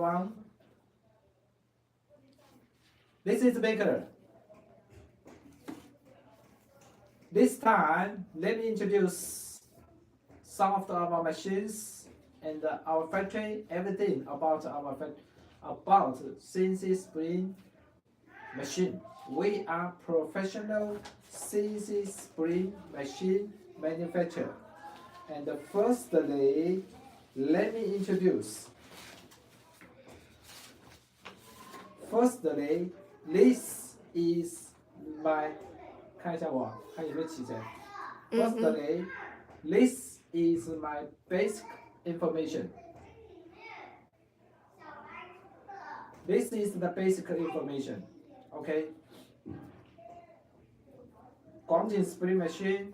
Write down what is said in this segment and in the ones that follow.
one. This is baker. This time, let me introduce some of our machines and our factory, everything about our about CNC spring machine. We are professional CNC spring machine manufacturer. And firstly, let me introduce. Firstly, this is my 看一下我，看有没有起身。Firstly, this is my basic information. This is the basic information. Okay. 广景 spring machine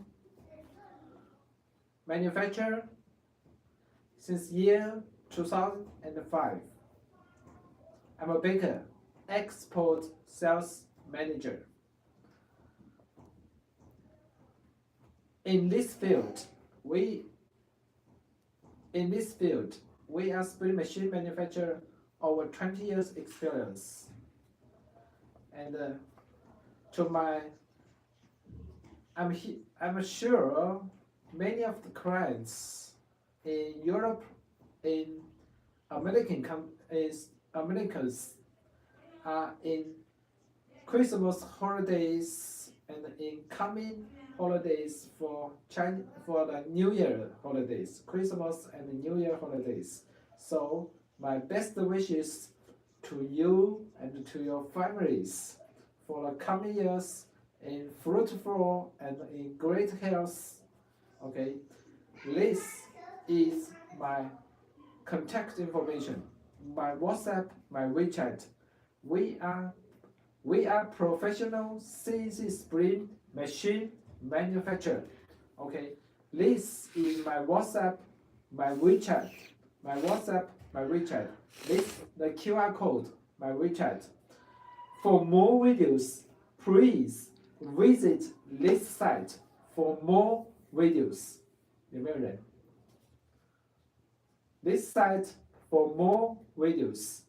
manufacturer since year 2005. I'm a baker, export sales manager. In this field, we are spring machine manufacturer over 20 years experience. And I'm sure many of the clients in Europe, in Americans are in Christmas holidays and in coming holidays for the New Year holidays, Christmas and New Year holidays. So my best wishes to you and to your families for the coming years in fruitful and in great health. Okay, this is my contact information, my WhatsApp, my WeChat. We are professional CNC spring machine manufacturer. Okay, this is my WhatsApp, my WeChat, my WhatsApp, my WeChat. This the QR code, my WeChat. For more videos, please visit this site for more videos. 有没有人? This site for more videos.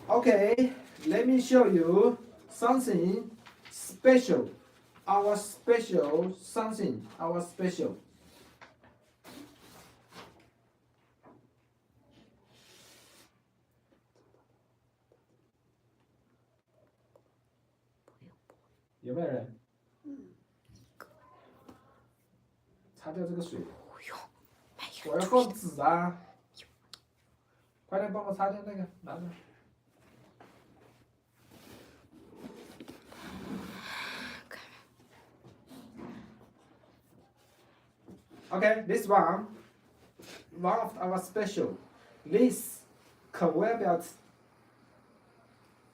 Okay, let me show you something special. Our special. 有没有人？擦掉这个水。我要放纸啊！快点帮我擦掉那个，拿着。Okay, this one of our special. This conveyor belt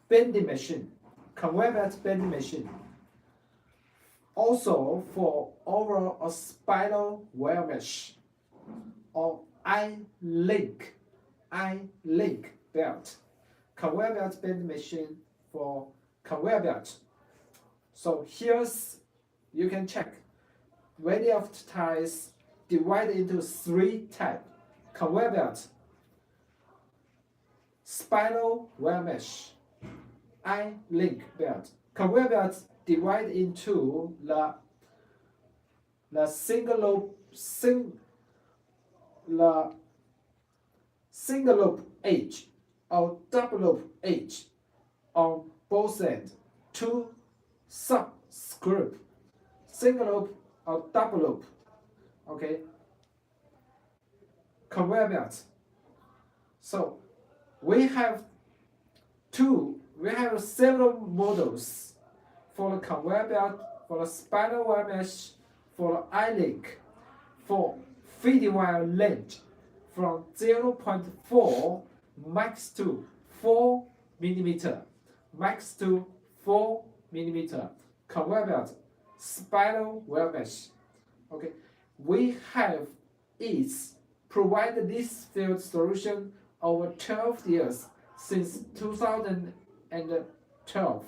bending machine. Conveyor belt bending machine. Also for over a spiral wire mesh or eyelink belt. Conveyor belt bending machine for conveyor belt. So here's, you can check. Many of the ties divided into 3 types: conveyor belt, spiral wire mesh, eyelink belt. Conveyor belt divided into the single loop edge or double loop edge on both ends. 2 subscript, single loop or double loop. Okay, conveyor belt. So we have several models for the conveyor belt, for the spiral wire mesh, for the eyelink, for feeding wire length from 0.4 max to 4 millimeter, max to 4 millimeter. Conveyor belt, spiral wire mesh. Okay, we have provided this field solution over 12 years since 2012,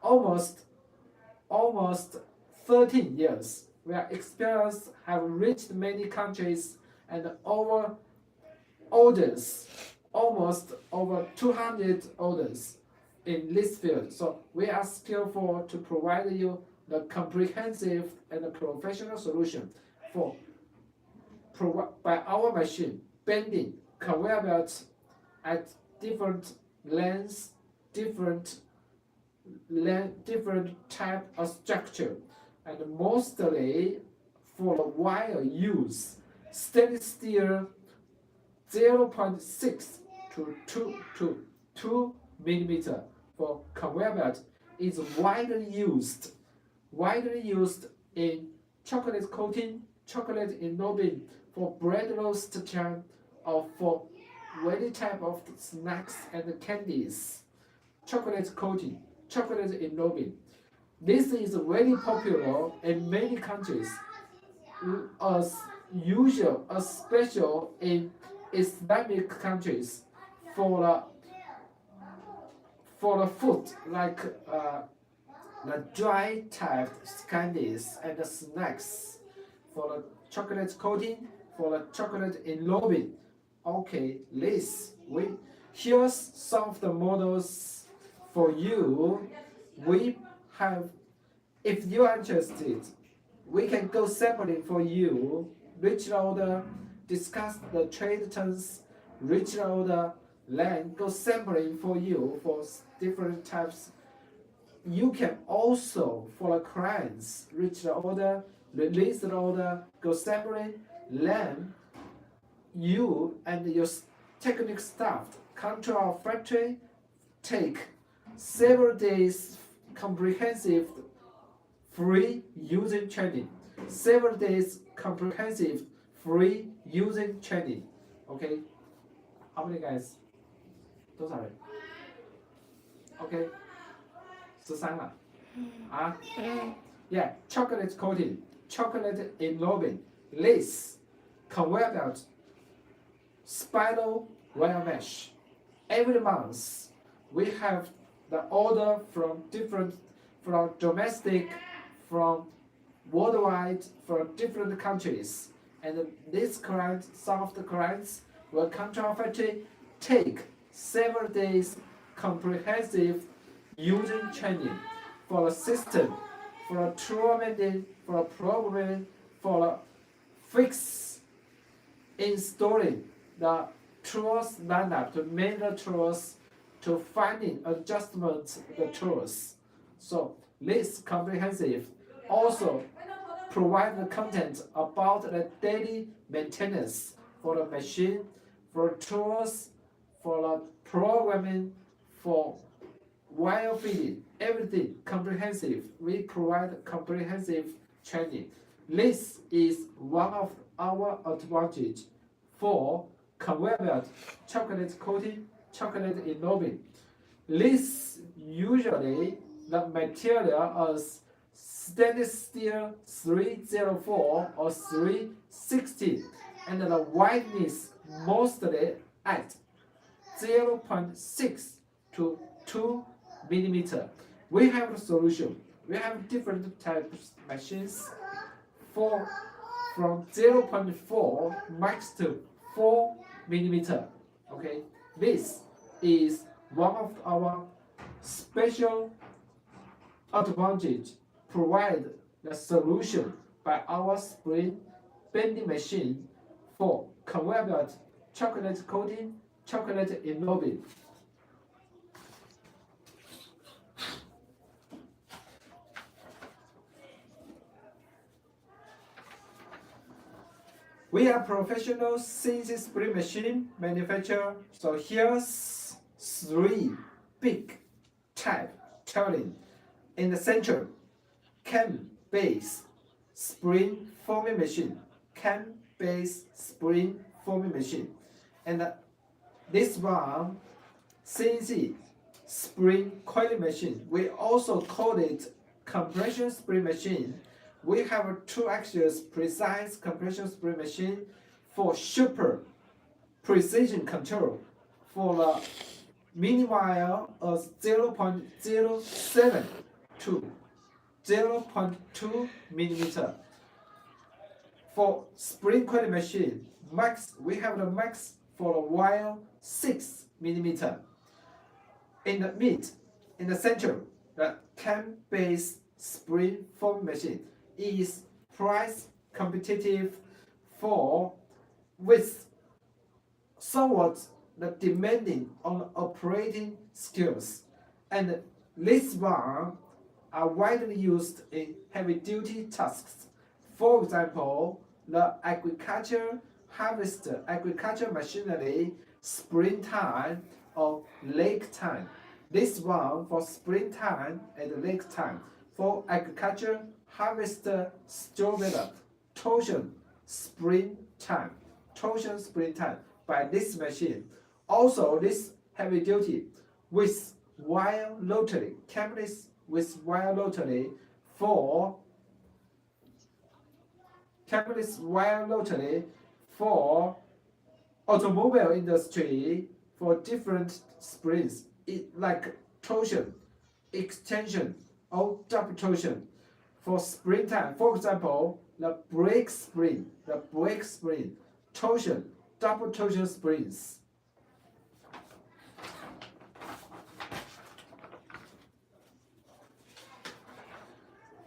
almost 13 years where experience have reached many countries and over orders, almost over 200 orders in this field. So we are skillful to provide you the comprehensive and professional solution for by our machine, bending conveyor belts at different lengths, different type of structure, and mostly for the wire use, stainless steel 0.6 to 2 millimeter for conveyor belt is widely used in chocolate coating, chocolate enveloping for bread roast churn, or for any type of snacks and candies. Chocolate coating, chocolate enveloping. This is very popular in many countries, as usual, especially in Islamic countries for the food like the dry type candies and the snacks, for the chocolate coating, for the chocolate enveloping. Okay, here's some of the models for you. We have, if you are interested, we can go sampling for you, reach the order, discuss the trade terms, reach the order, then go sampling for you for different types. You can also, for the clients, reach the order, release the order, go sampling, then you and your technical staff come to our factory, take several days comprehensive free using training. 7 days comprehensive free using training. Okay? How many guys? 多少人 ？OK， 13了。啊 ？Yeah, chocolate coating, chocolate enveloping, lace, conveyor belt, spiral wire mesh. Every month we have the order from domestic, from worldwide, from different countries, and these clients, some of the clients will come to our factory, take 7 days comprehensive using training for the system, for a tool mending, for a programming, for a fix installing the tools lineup, to make the tools, to finding adjustment the tools. So this comprehensive also provide the content about the daily maintenance for the machine, for tools, for the programming, for wire feeding, everything comprehensive. We provide comprehensive training. This is one of our advantage for conveyor belt, chocolate coating, chocolate enveloping. This usually the material is stainless steel 304 or 360, and the wideness mostly at 0.6 to 2 millimeter. We have a solution. We have different types of machines from 0.4 max to 4 millimeter. Okay, this is one of our special advantage. Provide the solution by our spring bending machine for conveyor belt, chocolate coating, chocolate enveloping. We are professional CNC spring machine manufacturer. So here's 3 big type turning. In the center, cam base spring forming machine, cam base spring forming machine, and this one CNC spring coiling machine. We also call it compression spring machine. We have 2 axis precise compression spring machine for super precision control for the meanwhile of 0.07 to 0.2 millimeter. For spring quality machine, max we have the max for the wire 6 millimeter. In the center, the cam-based spring forming machine is price competitive for with somewhat the demanding on operating skills, and these one are widely used in heavy-duty tasks. For example, the agriculture machinery, spring tine or rake tine. This one for spring tine and rake tine. For agriculture, harvester, store torsion spring tine, by this machine. Also, this heavy duty with wire rotary, cameras with wire rotary for automobile industry for different springs, like torsion, extension, or double torsion. For spring time, for example, the brake spring, torsion, double torsion springs.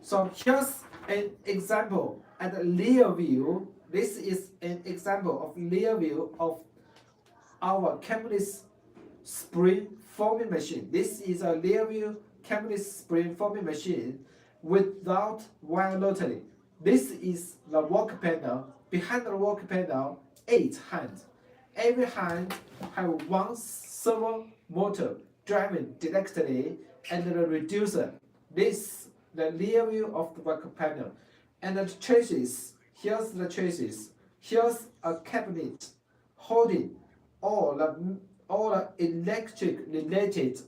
So here's an example at a rear view. This is an example of rear view of our cameless spring forming machine. This is a rear view cameless spring forming machine without wire rotary. This is the work panel. Behind the work panel, 8 hands. Every hand have one servo motor driving directly and the reducer. This the rear view of the work panel. And the chassis, here's the chassis. Here's a cabinet holding all the electric related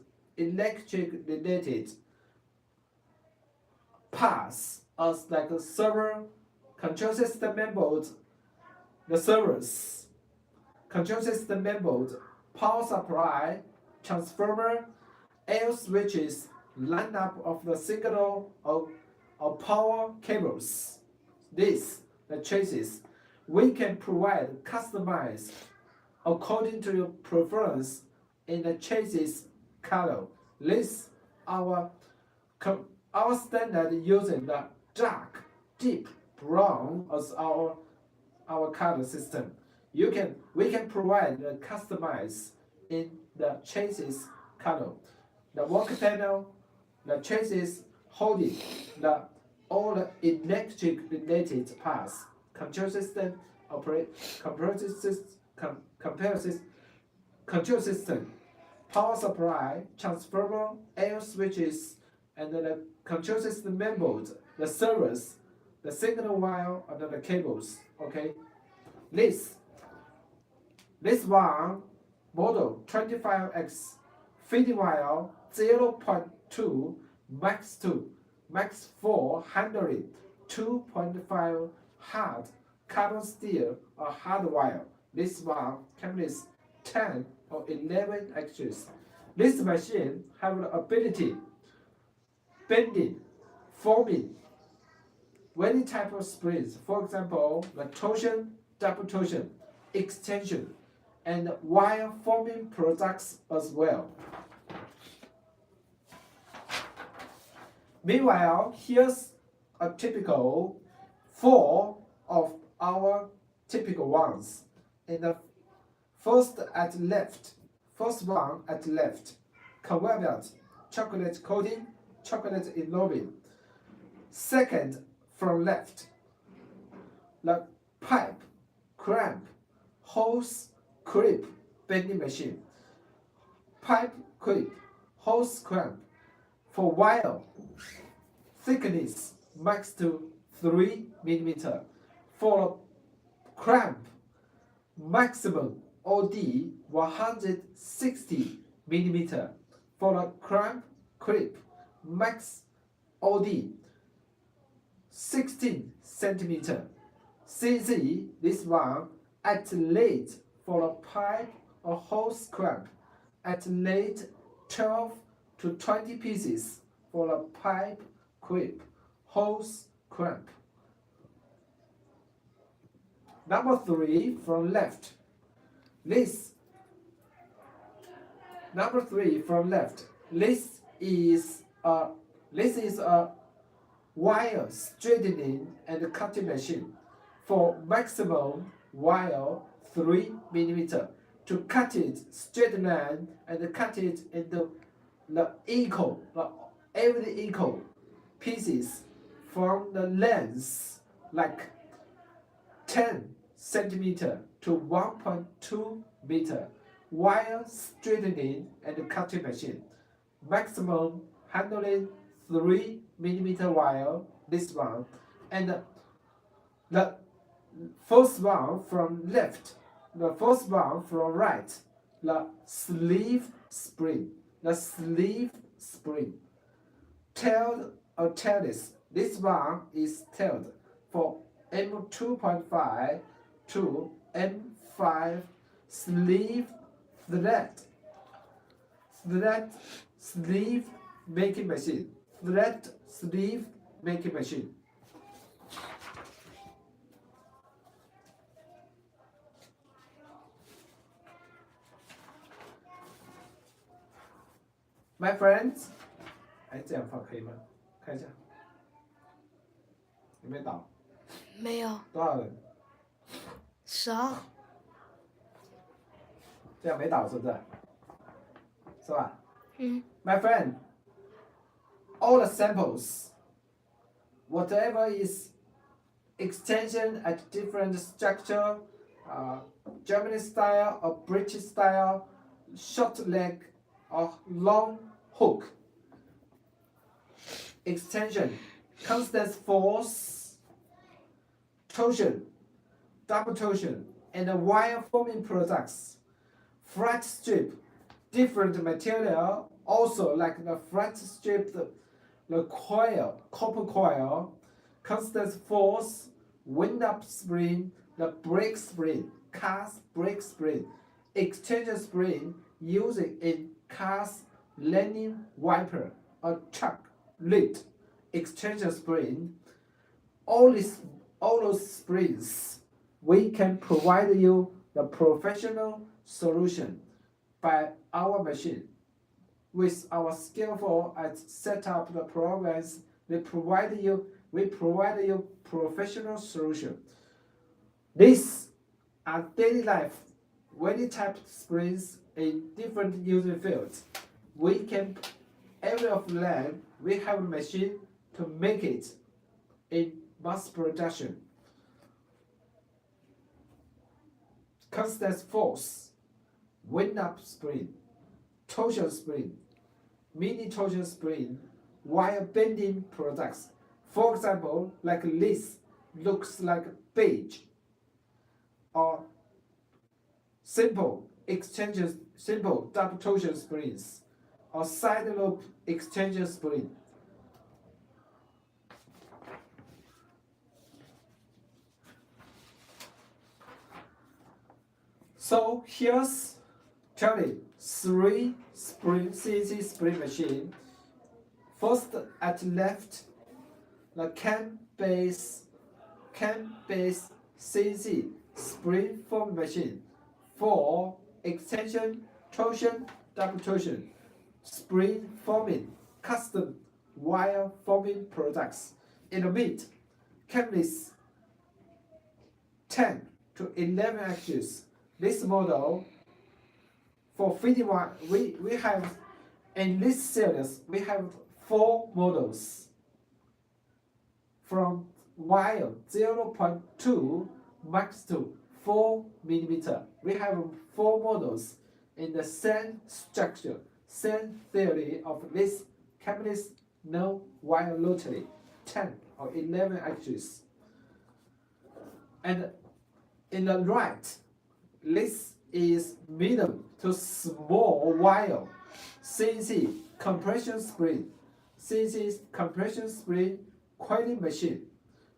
parts as like a server, control system mainboard, the servers, control system mainboard, power supply, transformer, air switches, lineup of the signal or power cables. This the chassis. We can provide customized according to your preference in the chassis color. This our standard using the dark, deep brown as our color system. We can provide the customize in the chassis color. The work panel, the chassis holding all the electric related parts, control system, control system, power supply, transformer, air switches, and the control system mainboard, the servers, the signal wire, and the cables. Okay, this one model 25X feeding wire 0.2 max 2 max 4 handling 2.5 hard carbon steel or hard wire. This one carries 10 or 11 axes. This machine have the ability bending, forming many type of springs. For example, the torsion, double torsion, extension, and wire forming products as well. Meanwhile, here's a typical 4 of our typical ones. In the first one at left, conveyor belt, chocolate coating, chocolate involving. Second from left, the pipe, clamp, hose, clip, bending machine. Pipe, clip, hose, clamp. For wire, thickness max to 3 millimeter. For clamp, maximum OD 160 millimeter. For the clamp clip, max OD 16 centimeter. CNC, this one at late for a pipe or hose clamp, at late 12 to 20 pieces for a pipe clip, hose clamp. Number 3 from left. Number 3 from left. This is a wire straightening and cutting machine for maximum wire 3 mm to cut it straight line and cut it into every equal pieces from the length like 10 centimeter to 1.2 meter. Wire straightening and cutting machine. Maximum handling 3 mm wire, this one. And the first one from left, the first one from right, the sleeve spring. Tailed or tailless. This one is tailed for M2.5 to M5 sleeve sleeve making machine. My friends， 哎，这样放可以吗？看一下，有没有倒？没有，多少人？少。这样没倒是不是？是吧？嗯。My friend, all the samples, whatever is extension at different structure, German style or British style, short leg or long hook, extension, constant force, torsion, double torsion, and wire forming products, flat strip, different material, also like the flat strip, the coil, copper coil, constant force, wind up spring, the brake spring, cast brake spring, extension spring used in cars, landing wiper, or truck lid, extension spring. All those springs, we can provide you the professional solution by our machine. With our skillful and set up the programs, we provide you professional solution. These are daily life, many type springs in different using fields. We can, every of them, we have a machine to make it in mass production. Constant force, wind up spring, torsion spring, mini torsion spring, wire bending products. For example, like this looks like beige, or simple double torsion springs, or side loop extension spring. So here's 3 CNC spring machine. First at left, the cam base CNC spring form machine for extension, torsion, double torsion, spring forming, custom wire forming products. In the mid, cameless 10 to 11 axis. This model for fitting one, we have in this series we have 4 models from wire 0.2 max to 4 mm. We have 4 models in the same structure, same theory of this cameless no wire rotary 10 or 11 axis. And in the right, this is medium to small wire CNC compression spring. CNC compression spring coiling machine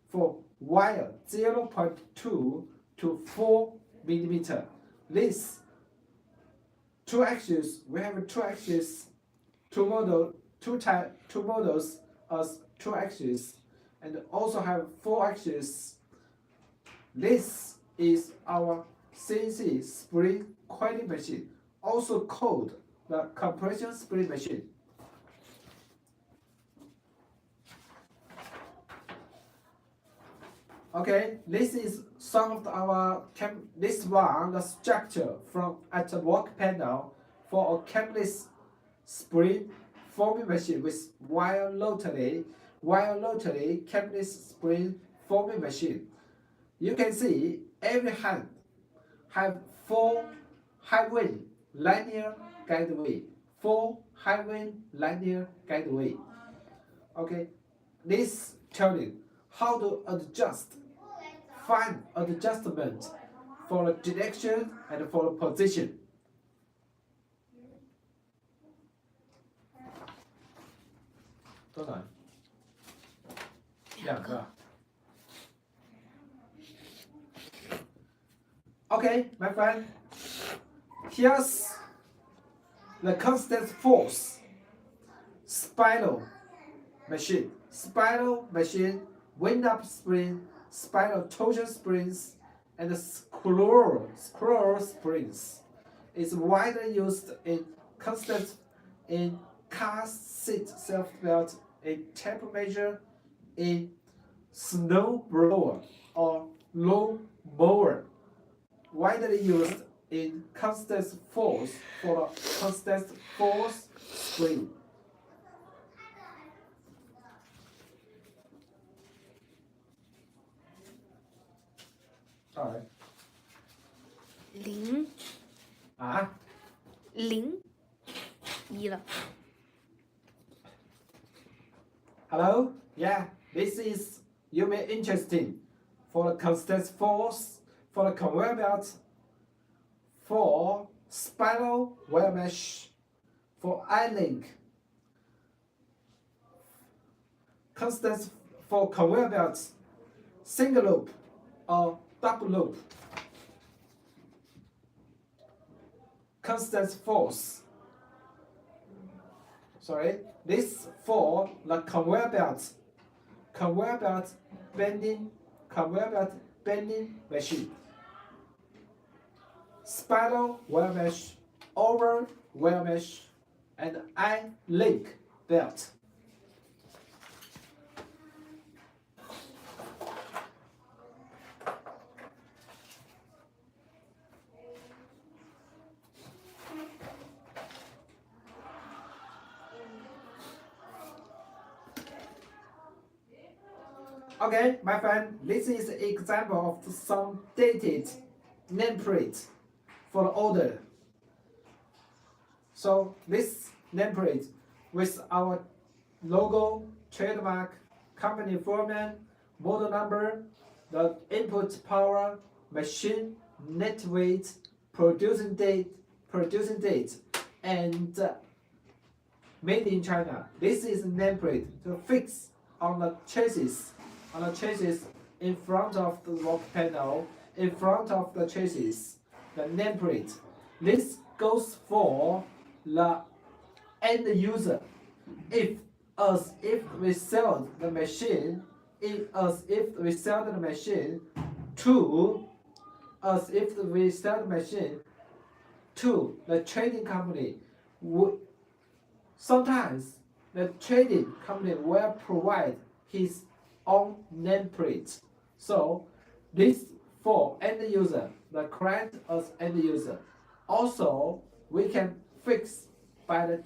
for wire 0.2 to 4 mm. This 2 axis, we have 2 axis, 2 models as 2 axis, and also have 4 axis. This is our CNC spring coiling machine, also called the compression spring machine. Okay, this is some of this one the structure from at the work panel for a capless spring forming machine with wire rotary capless spring forming machine. You can see every hand have 4 high-wind linear guideway, 4 high-wind linear guideway. Okay, this tells you how to find adjustment for the direction and for the position. Okay, my friend, here's the constant force spiral machine, wind up spring, spiral torsion springs, and scroll springs. It's widely used in car seat self belt, in tape measure, in snow blower or lawn mower. Widely used in constant force for constant force spring. Alright. 0啊0 1了。 Hello? Yeah, this is you may interesting for the constant force, for the conveyor belt, for spiral wire mesh, for eyelink. Constant for conveyor belts, single loop or double loop. Constant force. Sorry, this for the conveyor belt bending machine. Spiral wire mesh, over wire mesh, and eyelink belt. Okay, my friend, this is an example of some dated nameplate for the order. So this nameplate with our logo, trademark, company format, model number, the input power, machine, net weight, producing date, and made in China. This is nameplate to fix on the chassis. In front of the work panel, in front of the chassis, the nameplate. This goes for the end user. If we sell the machine, to the trading company, sometimes the trading company will provide his own nameplate. So this for end user, the client as end user. Also, we can fix by the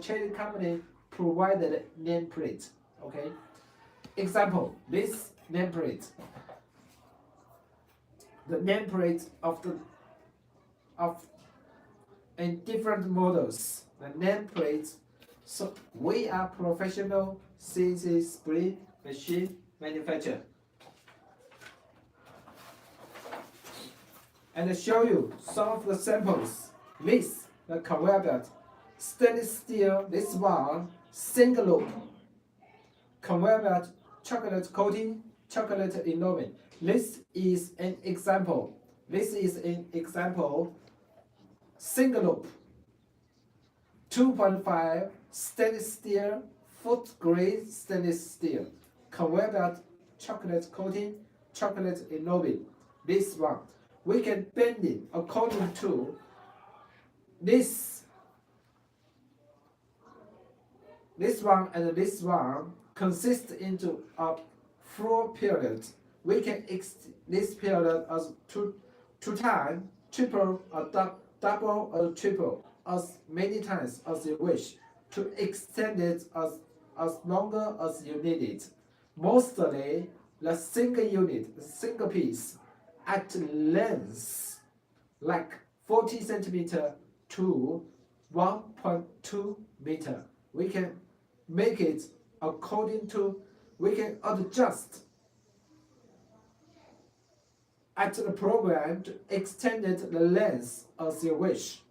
trading company provided nameplate. Okay. Example: this nameplate. The nameplate in different models. The nameplate. So we are professional CNC spring machine manufacturer. And show you some of the samples. This, the conveyor belt, stainless steel, this one, single loop. Conveyor belt, chocolate coating, chocolate innovation. This is an example. Single loop. 2.5 stainless steel, food grade stainless steel. Conveyor belt, chocolate coating, chocolate innovate. This one, we can bend it according to this one and this one consist into a 4 period. We can extend this period as two times, triple or double or triple, as many times as you wish, to extend it as longer as you need it. Mostly the single unit, single piece at length like 40 centimeter to 1.2 meter. We can make it according to, we can adjust at the program to extend it the length as you wish.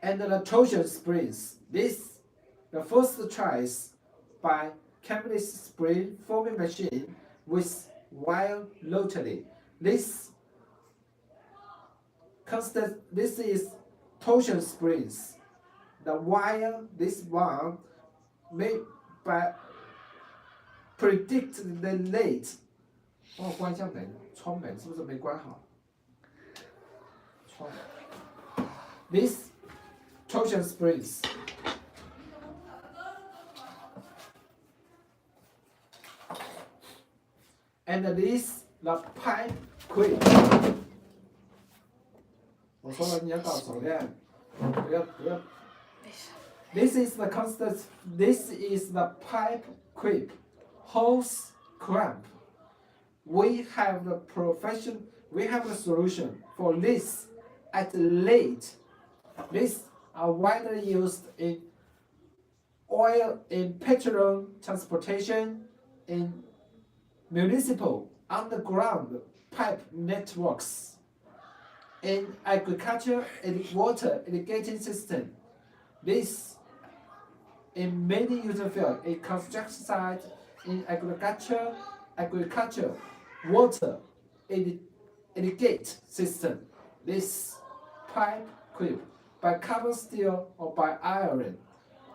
And the torsion springs. This the first choice by Cambridge spring forming machine with wire rotary. This is torsion springs. The wire, this one, made by predict the late。帮我关一下门，窗门是不是没关好？窗。This torsion springs. And this the pipe clip. 我说了你要搞熟练，不要。This is the constant. This is the pipe clip, hose clamp. We have the profession. We have a solution for this at late. These are widely used in oil, in petroleum transportation, in municipal underground pipe networks, in agriculture and water irrigation system. This in many user fields, in construction site, in agriculture, water irrigate system. This pipe clip by carbon steel or by iron.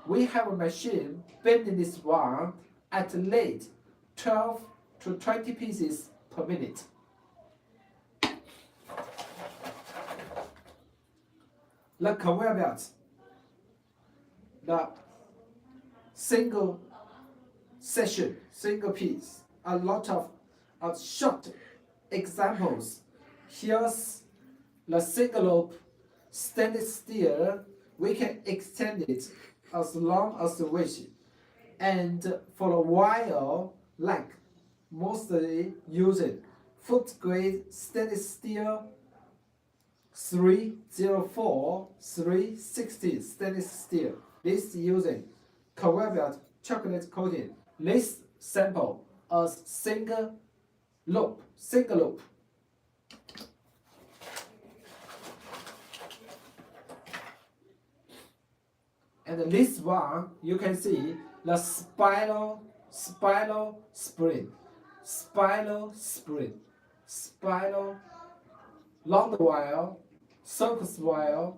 We have a machine bending this one at rate 12 to 20 pieces per minute. The conveyor belt, the single section, single piece, a lot of short examples. Here's the single loop stainless steel. We can extend it as long as we wish. And for a while, like mostly using food grade stainless steel 304, 360 stainless steel. This using conveyor belt chocolate coating. This sample as single loop. And this one, you can see the spiral spring, long wire, circus wire.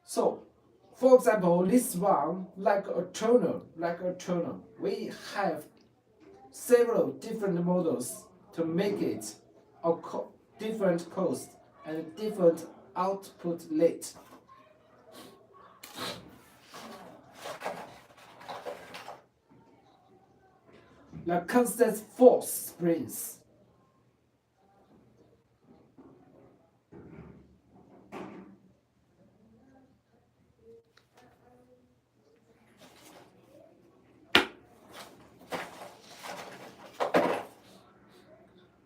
So, for example, this one like a tunnel. We have several different models to make it a different cost and different output rate. The constant force springs.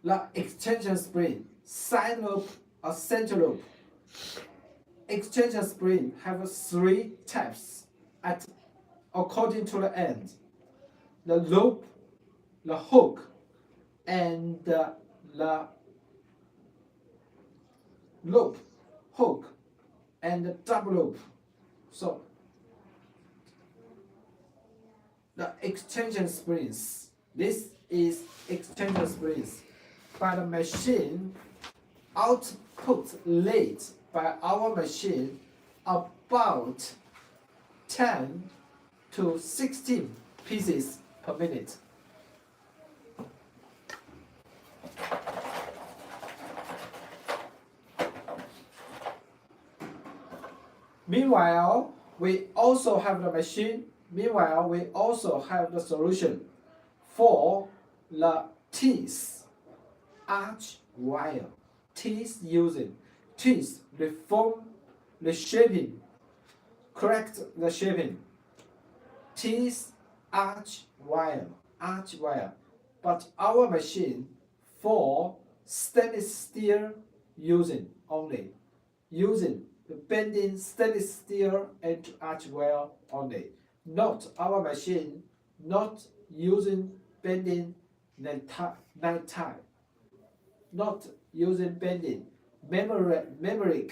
The extension spring, side loop or center loop. Extension spring have 3 types according to the end. The loop, the hook, and the loop, hook, and the double loop. So the extension springs. This is extension springs. By the machine output rate by our machine about 10 to 16 pieces per minute. Meanwhile, we also have the machine. Meanwhile, we also have the solution for the teeth arch wire. Teeth using teeth reform the shaping, correct the shaping. Teeth arch wire. But our machine for stainless steel using the bending stainless steel and arch wire only. Not our machine not using bending night tie. Not using bending memory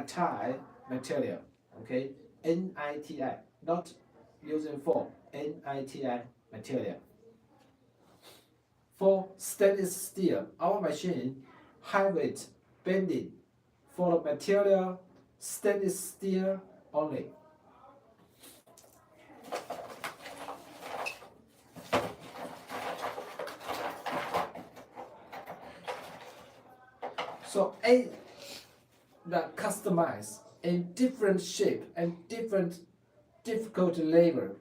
tie material. Okay, NITI. Not using for NITI material. For stainless steel, our machine have it bending for the material stainless steel only. So the customize in different shape and different difficult labor,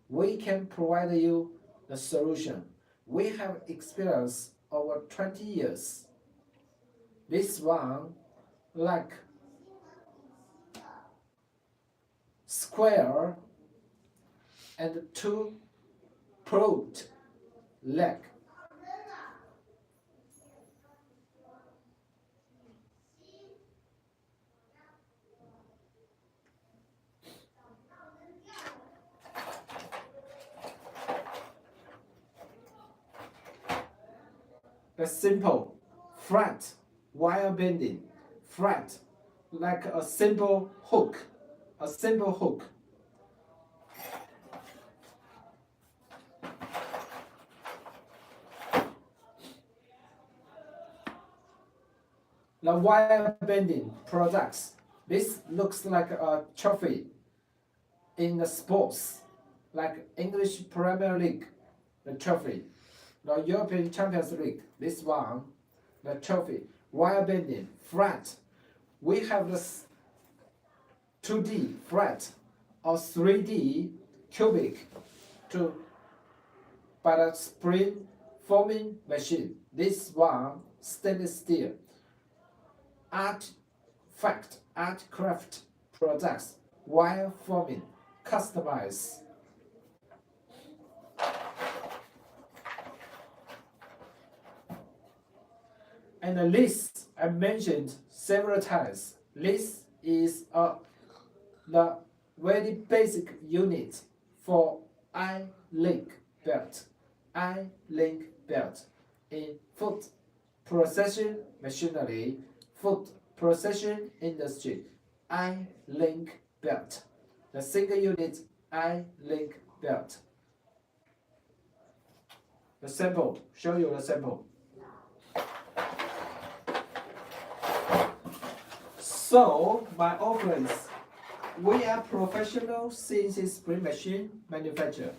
we can provide you the solution. We have experience over 20 years. This one like square and two probed leg. The simple flat wire bending, flat like a simple hook. The wire bending products. This looks like a trophy in the sports, like English Premier League, the trophy. The European Champions League, this one, the trophy. Wire bending, flat. We have this 2D flat or 3D cubic by the spring forming machine. This one stainless steel. Artcraft products, wire forming, customize. And the list I mentioned several times. This is the very basic unit for eyelink belt. Eyelink belt in food processing machinery, food processing industry. Eyelink belt. The single unit eyelink belt. The sample. Show you the sample. So, my offerings, we are professional CNC spring machine manufacturer,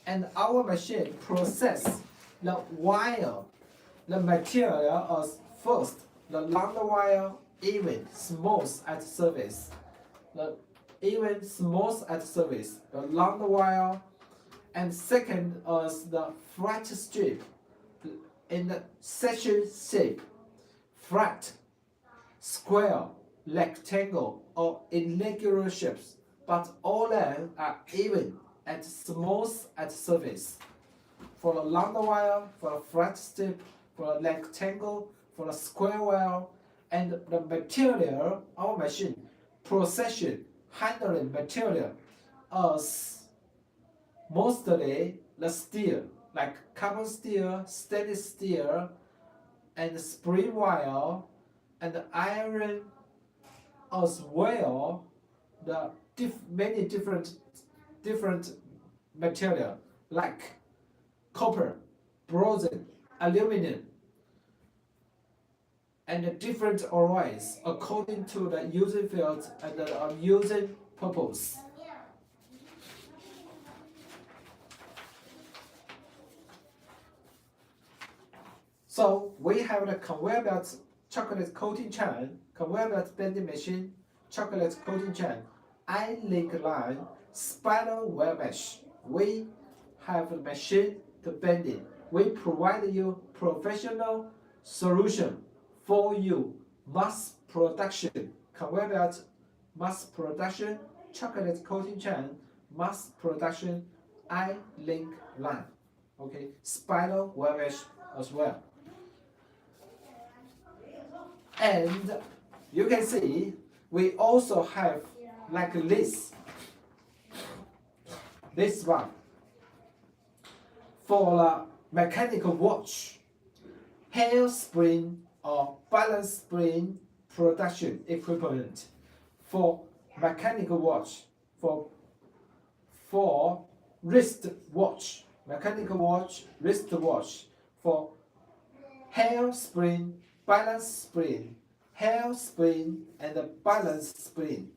and our machine process the wire, the material as first, the long wire even smooth at surface, the long wire, and second as the flat strip in the section shape, flat, square, rectangle or irregular shapes, but all lengths are even and smooth at surface. For the long wire, for the flat strip, for the rectangle, for the square wire, and the material, our machine procession handling material as mostly the steel, like carbon steel, stainless steel, and spring wire, and iron, as well the many different material like copper, bronze, aluminum, and different arrays according to the using field and the using purpose. So we have the conveyor belt chocolate coating chain, conveyor belt bending machine, chocolate coating chain, eyelink line, spiral wire mesh. We have a machine to bend it. We provide you professional solution for you. Mass production, conveyor belt, mass production, chocolate coating chain, mass production, eyelink line. Okay, spiral wire mesh as well. And you can see we also have like this one for a mechanical watch, hairspring or balance spring production equipment for mechanical watch, for wrist watch, mechanical watch, wrist watch, for hairspring, balance spring, hairspring, and the balance spring.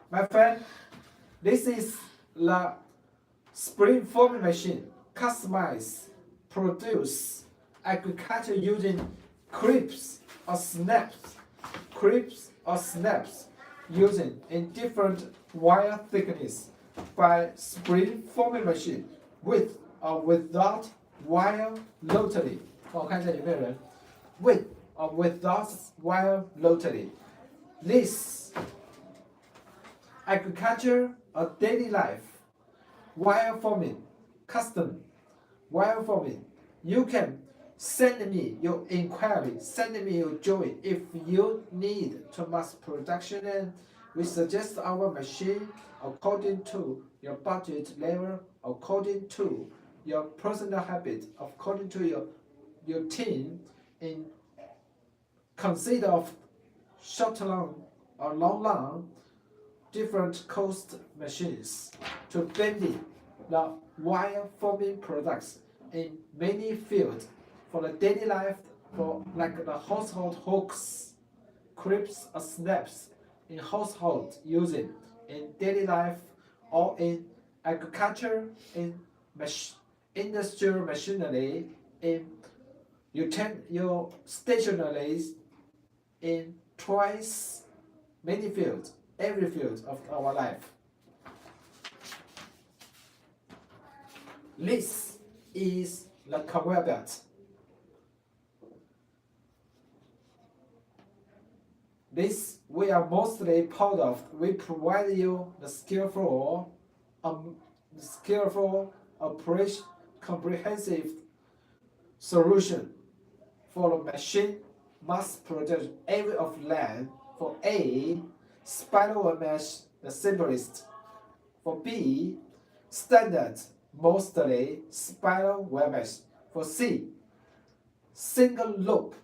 My friend, this is the spring forming machine, customized, produce agriculture using clips or snaps, using in different wire thickness by spring forming machine with or without wire rotary. 帮我看一下有没有人 with or without wire rotary. This agriculture or daily life wire forming, custom wire forming. You can send me your inquiry, send me your drawing if you need to mass production, and we suggest our machine according to your budget level, according to your personal habit, according to your team, in consider of short long or long different cost machines to bending the wire forming products in many fields for the daily life, for like the household hooks, clips or snaps in household using in daily life or in agriculture, in industrial machinery, in your stationaries, in twice many fields, every field of our life. This is the conveyor belt. This we are mostly proud of. We provide you the skillful operation, comprehensive solution for the machine mass production area of land. For A, spiral mesh, the simplest. For B, standard, mostly spiral wire mesh. For C, single loop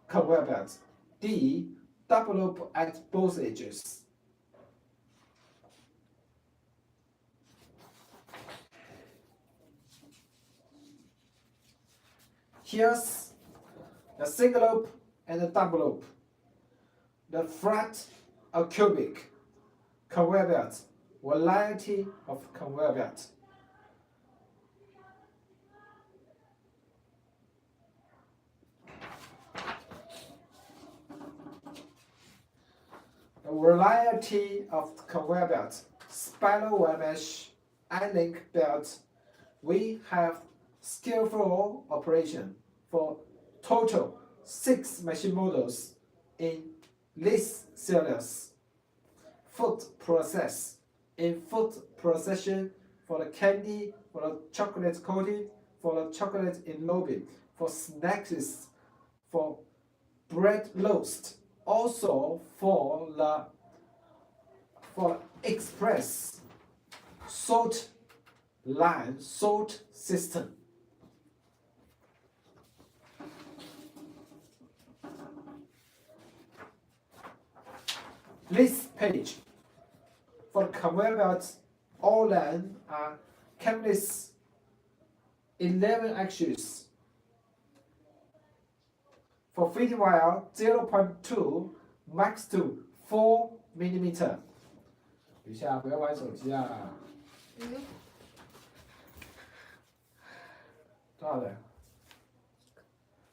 conveyor belt. D, double loop at both edges. Here's the single loop and the double loop. The flat or cubic conveyor belt, variety of conveyor belt. The variety of conveyor belt, spiral wire mesh, eyelink belt. We have skillful operation for total 6 machine models in this series. Food process, in food procession for the candy, for the chocolate coating, for the chocolate enveloping, for snacks, for bread roast, also for the express salt line, salt system. This page For the conveyor belt, all length are countless 11 axes. For feeding wire, 0.2 max to 4 millimeter. 等一下，不要玩手机啊！多少人？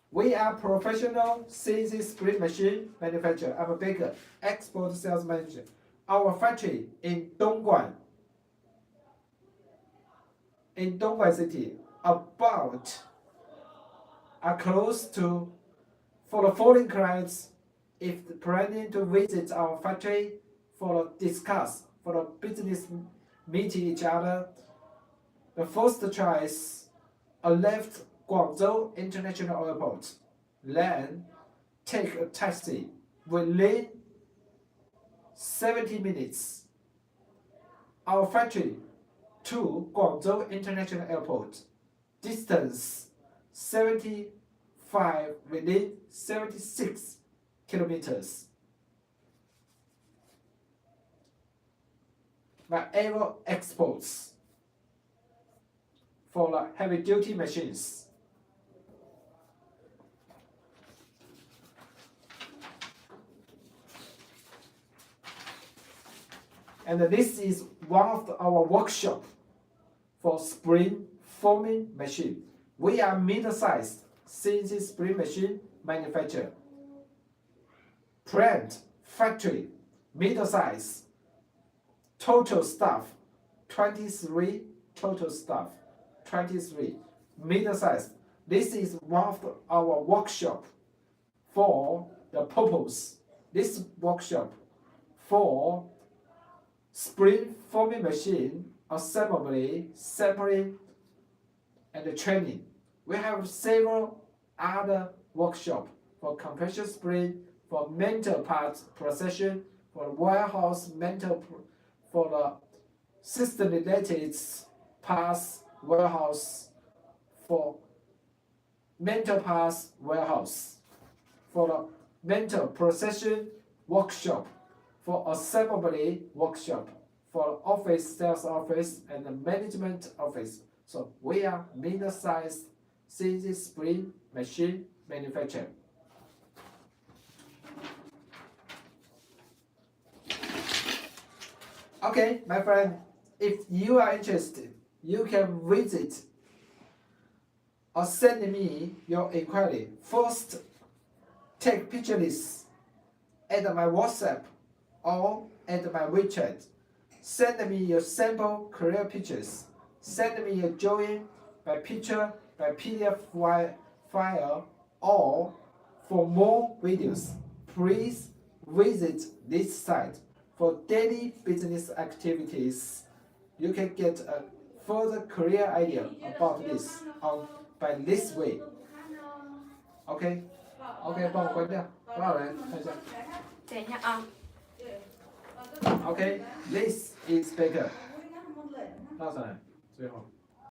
We are professional CNC spring machine manufacturer. I'm a baker, export sales manager. Our factory in Dongguan City, about are close to for the following clients. If planning to visit our factory for discuss for the business meeting each other, the first choice a left Guangzhou International Airport, then take a taxi within 70 minutes. Our factory to Guangzhou International Airport, distance 75 within 76 kilometers. My aero exports for the heavy duty machines. And this is one of our workshop for spring forming machine. We are middle-sized CNC spring machine manufacturer. Plant, factory, middle-size. Total staff, 23 total staff, 23. Middle-sized. This is one of our workshop for the purpose. This workshop for spring forming machine assembly, sampling, and training. We have several other workshops for compression spring, for metal parts procession, for warehouse metal, for the system related parts warehouse, for metal parts warehouse, for the metal procession workshop, for assembly workshop, for office, sales office, and the management office. So we are middle-sized CNC spring machine manufacturer. Okay, my friend, if you are interested, you can visit or send me your inquiry. First, take pictures at my WhatsApp or at my WeChat. Send me your sample career pictures. Send me your drawing by picture, by PDF file, or for more videos, please visit this site. For daily business activities, you can get a further career idea about this by this way. OK， 帮我关掉，多少人？看一下。等一下啊。OK， this is Baker。多少人？最后。